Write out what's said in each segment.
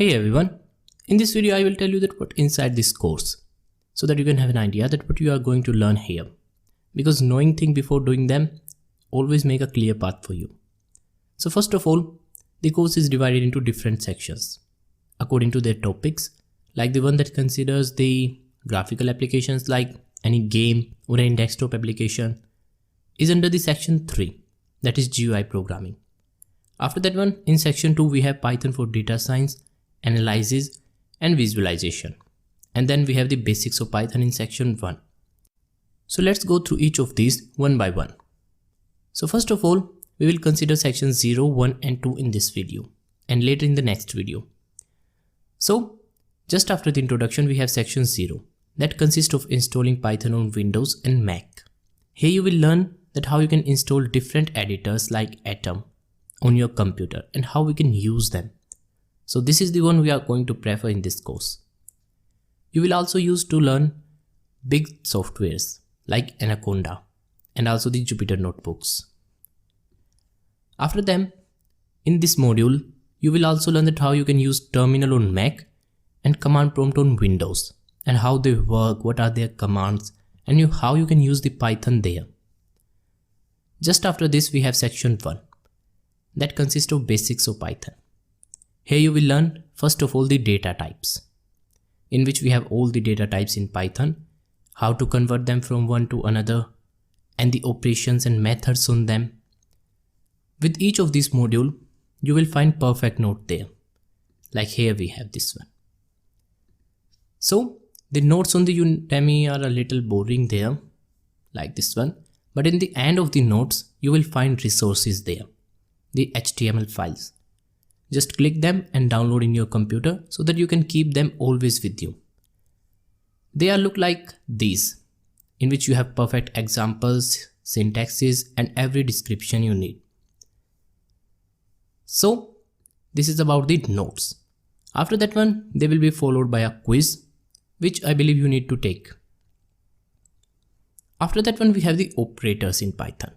Hey everyone, in this video I will tell you that what inside this course so that you can have an idea that what you are going to learn here, because knowing things before doing them always make a clear path for you. So first of all, the course is divided into different sections according to their topics, like the one that considers the graphical applications like any game or any desktop application is under the section 3, that is GUI programming. After that one, in section 2 we have Python for data science, analysis and visualization, and then we have the basics of Python in section 1. So let's go through each of these one by one. So first of all, we will consider sections 0, 1 and 2 in this video and later in the next video. So just after the introduction we have section 0 that consists of installing Python on Windows and Mac. Here you will learn that how you can install different editors like Atom on your computer and how we can use them. So this is the one we are going to prefer in this course. You will also use to learn big softwares like Anaconda and also the Jupyter notebooks. After them, in this module, you will also learn that how you can use terminal on Mac and command prompt on Windows and how they work, what are their commands, and how you can use the Python there. Just after this, we have section 1 that consists of basics of Python. Here you will learn first of all the data types, in which we have all the data types in Python, how to convert them from one to another, and the operations and methods on them. With each of these modules, you will find perfect note there, like here we have this one. So the notes on the Udemy are a little boring there, like this one, but in the end of the notes, you will find resources there, the HTML files. Just click them and download in your computer so that you can keep them always with you. They are look like these, in which you have perfect examples, syntaxes and every description you need. So this is about the notes. After that one, they will be followed by a quiz, which I believe you need to take. After that one, we have the operators in Python.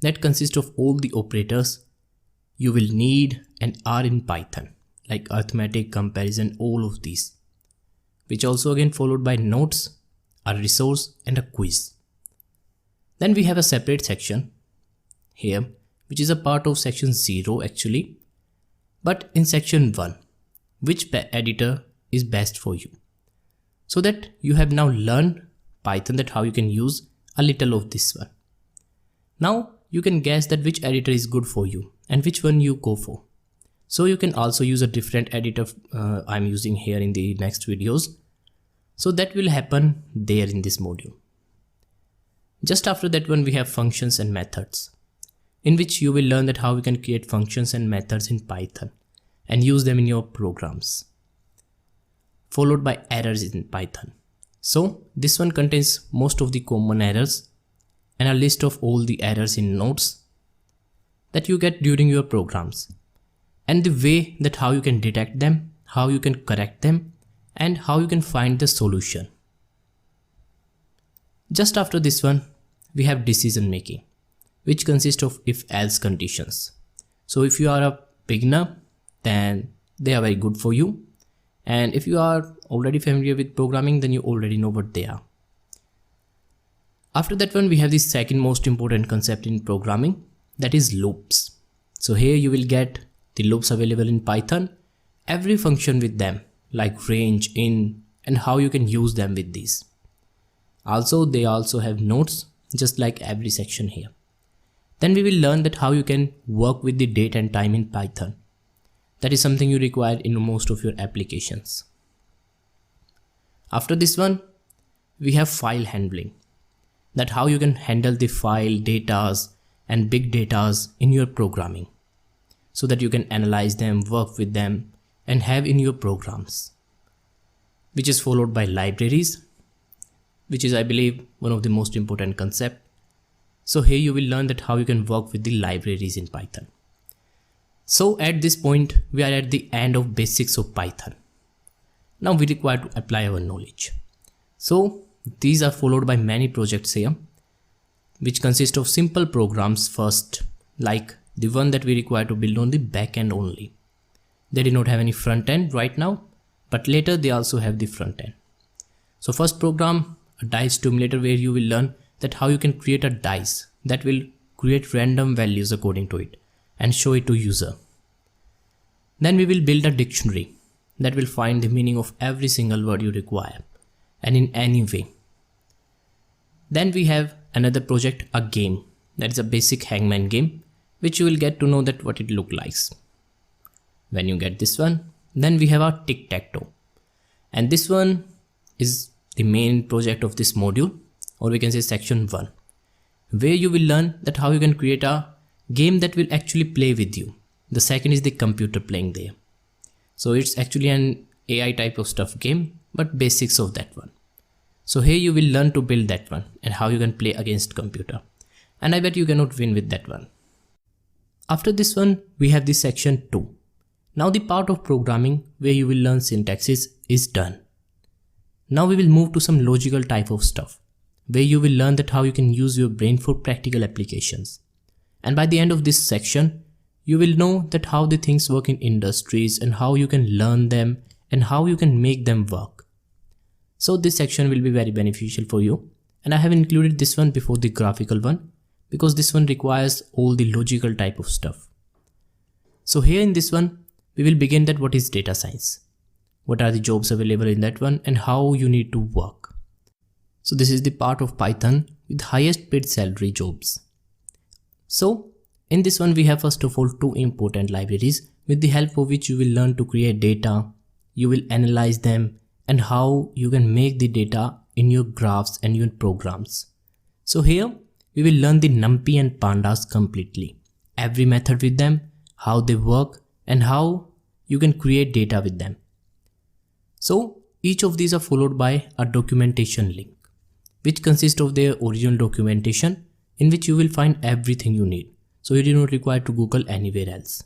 That consists of all the operators you will need and are in Python, like arithmetic, comparison, all of these, which also again followed by notes, a resource and a quiz. Then we have a separate section here, which is a part of section 0 actually, but in section 1, which editor is best for you, so that you have now learned Python, that how you can use a little of this one. Now you can guess that which editor is good for you and which one you go for. So you can also use a different editor I'm using here in the next videos. So that will happen there in this module. Just after that one, we have functions and methods, in which you will learn that how you can create functions and methods in Python and use them in your programs, followed by errors in Python. So this one contains most of the common errors and a list of all the errors in notes that you get during your programs, and the way that how you can detect them, how you can correct them, and how you can find the solution. Just after this one, we have decision making, which consists of if-else conditions. So if you are a beginner, then they are very good for you. And if you are already familiar with programming, then you already know what they are. After that one, we have the second most important concept in programming, that is loops. So here you will get the loops available in Python, every function with them, like range, in, and how you can use them with these. Also, they also have notes, just like every section here. Then we will learn that how you can work with the date and time in Python. That is something you require in most of your applications. After this one, we have file handling, that how you can handle the file, datas and big datas in your programming, so that you can analyze them, work with them and have in your programs, which is followed by libraries, which is I believe one of the most important concept. So here you will learn that how you can work with the libraries in Python. So at this point, we are at the end of basics of Python. Now we require to apply our knowledge. So these are followed by many projects here, which consist of simple programs first, like the one that we require to build on the backend only. They did not have any front end right now, but later they also have the front end. So first program, a dice stimulator, where you will learn that how you can create a dice that will create random values according to it and show it to user. Then we will build a dictionary that will find the meaning of every single word you require and in any way. Then we have another project, a game, that is a basic hangman game, which you will get to know that what it look like. When you get this one, then we have our tic-tac-toe, and this one is the main project of this module, or we can say section 1, where you will learn that how you can create a game that will actually play with you. The second is the computer playing there. So it's actually an AI type of stuff game, but basics of that one. So here you will learn to build that one and how you can play against computer. And I bet you cannot win with that one. After this one, we have the section 2. Now the part of programming where you will learn syntaxes is done. Now we will move to some logical type of stuff, where you will learn that how you can use your brain for practical applications. And by the end of this section, you will know that how the things work in industries and how you can learn them and how you can make them work. So this section will be very beneficial for you, and I have included this one before the graphical one because this one requires all the logical type of stuff. So here in this one, we will begin that what is data science, what are the jobs available in that one, and how you need to work. So this is the part of Python with highest paid salary jobs. So in this one, we have first of all 2 important libraries with the help of which you will learn to create data, you will analyze them, and how you can make the data in your graphs and your programs. So here we will learn the NumPy and pandas completely, every method with them, how they work, and how you can create data with them. So each of these are followed by a documentation link, which consists of their original documentation in which you will find everything you need. So you do not require to Google anywhere else.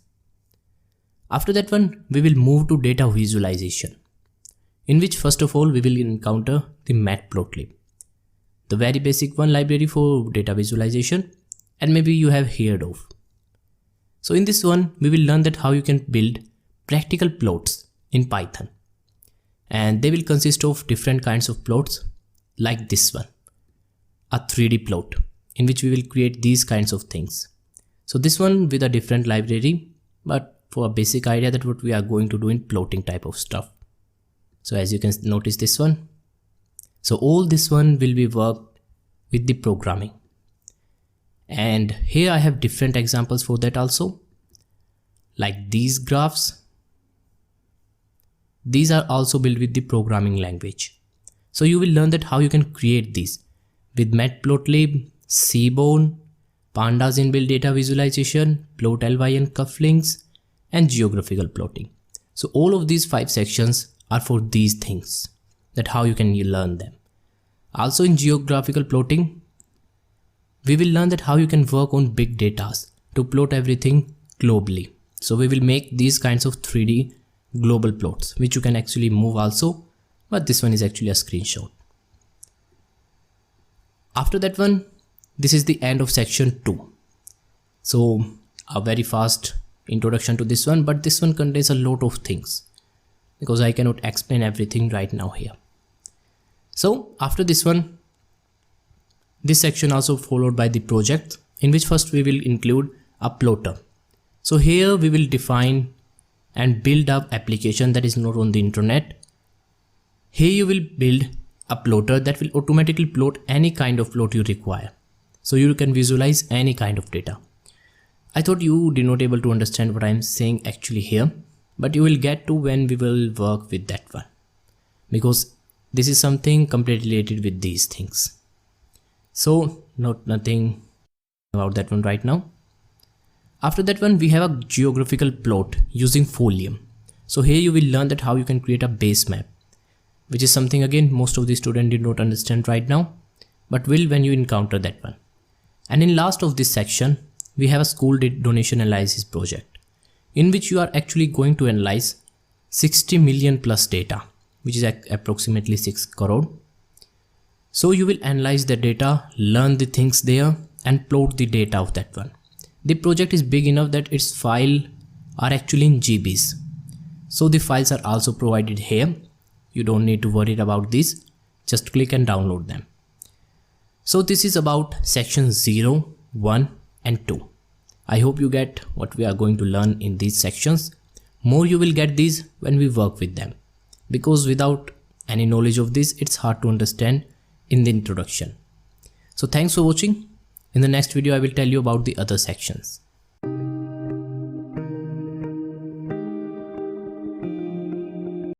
After that one, we will move to data visualization, in which first of all we will encounter the matplotlib, the very basic one library for data visualization, and maybe you have heard of. So in this one, we will learn that how you can build practical plots in Python, and they will consist of different kinds of plots like this one, a 3D plot, in which we will create these kinds of things. So this one with a different library, but for a basic idea that what we are going to do in plotting type of stuff. So as you can notice this one, so all this one will be worked with the programming. And here I have different examples for that also, like these graphs. These are also built with the programming language. So you will learn that how you can create these with matplotlib, Seaborn, pandas inbuilt data visualization, plot-ly and cufflinks, and geographical plotting. So all of these 5 sections are for these things, that how you can learn them. Also in geographical plotting, we will learn that how you can work on big data to plot everything globally. So we will make these kinds of 3D global plots, which you can actually move also, but this one is actually a screenshot. After that one, this is the end of section 2. So a very fast introduction to this one, but this one contains a lot of things because I cannot explain everything right now here. So after this one, this section also followed by the project, in which first we will include a plotter. So here we will define and build up application that is not on the internet. Here you will build a plotter that will automatically plot any kind of plot you require. So you can visualize any kind of data. I thought you did not able to understand what I am saying actually here, but you will get to when we will work with that one, because this is something completely related with these things. So nothing about that one right now. After that one, we have a geographical plot using Folium. So here you will learn that how you can create a base map, which is something again most of the students did not understand right now, but will when you encounter that one. And in last of this section, we have a school donation analysis project, in which you are actually going to analyze 60 million plus data, which is approximately 6 crore. So you will analyze the data, learn the things there, and plot the data of that one. The project is big enough that its files are actually in GBs. So the files are also provided here. You don't need to worry about this. Just click and download them. So this is about section 0, 1 and 2. I hope you get what we are going to learn in these sections. More you will get these when we work with them. Because without any knowledge of this, it's hard to understand in the introduction. So thanks for watching. In the next video, I will tell you about the other sections.